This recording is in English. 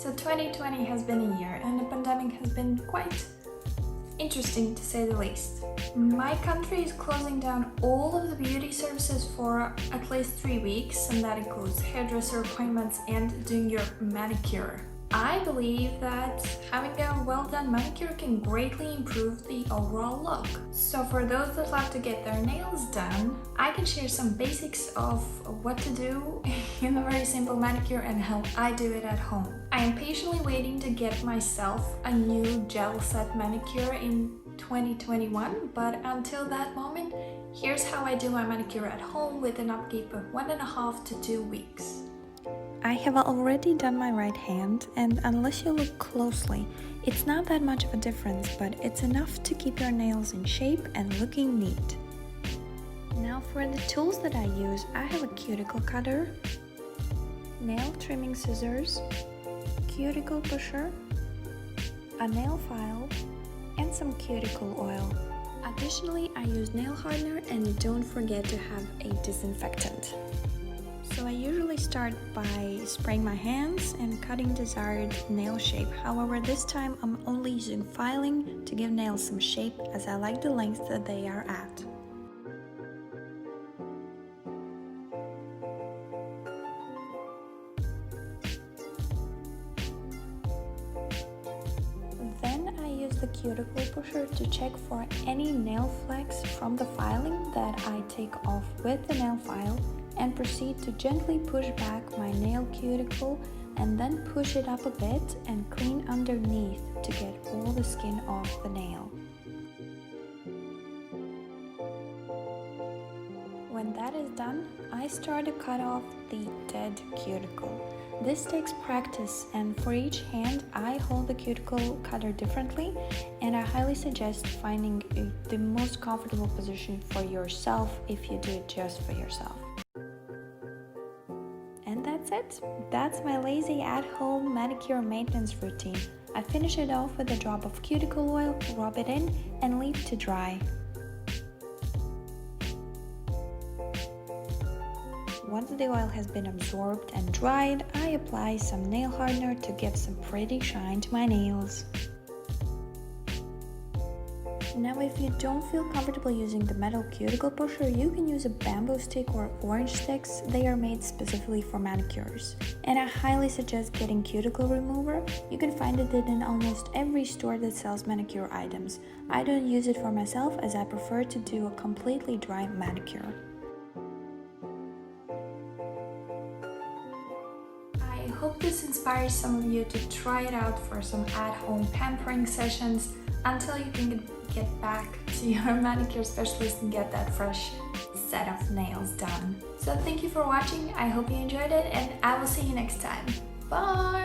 So 2020 has been a year and the pandemic has been quite interesting to say the least. My country is closing down all of the beauty services for at least 3 weeks, and that includes hairdresser appointments and doing your manicure. I believe that having a well-done manicure can greatly improve the overall look. So for those that love to get their nails done, I can share some basics of what to do in a very simple manicure and how I do it at home. I am patiently waiting to get myself a new gel set manicure in 2021, but until that moment, here's how I do my manicure at home with an upkeep of 1.5 to 2 weeks. I have already done my right hand, and unless you look closely, it's not that much of a difference, but it's enough to keep your nails in shape and looking neat. Now for the tools that I use, I have a cuticle cutter, nail trimming scissors, cuticle pusher, a nail file, and some cuticle oil. Additionally, I use nail hardener, and don't forget to have a disinfectant. So I usually start by spraying my hands and cutting desired nail shape. However, this time I'm only using filing to give nails some shape, as I like the length that they are at. Then I use the cuticle pusher to check for any nail flecks from the filing that I take off with the nail file, and proceed to gently push back my nail cuticle and then push it up a bit and clean underneath to get all the skin off the nail. When that is done, I start to cut off the dead cuticle. This takes practice, and for each hand I hold the cuticle cutter differently, and I highly suggest finding the most comfortable position for yourself if you do it just for yourself. And that's it. That's my lazy at-home manicure maintenance routine. I finish it off with a drop of cuticle oil, rub it in, and leave to dry. Once the oil has been absorbed and dried, I apply some nail hardener to give some pretty shine to my nails. Now, if you don't feel comfortable using the metal cuticle pusher, you can use a bamboo stick or orange sticks. They are made specifically for manicures. And I highly suggest getting cuticle remover. You can find it in almost every store that sells manicure items. I don't use it for myself, as I prefer to do a completely dry manicure. I hope this inspires some of you to try it out for some at-home pampering sessions until you can get back to your manicure specialist and get that fresh set of nails done. So thank you for watching. I hope you enjoyed it, and I will see you next time. Bye!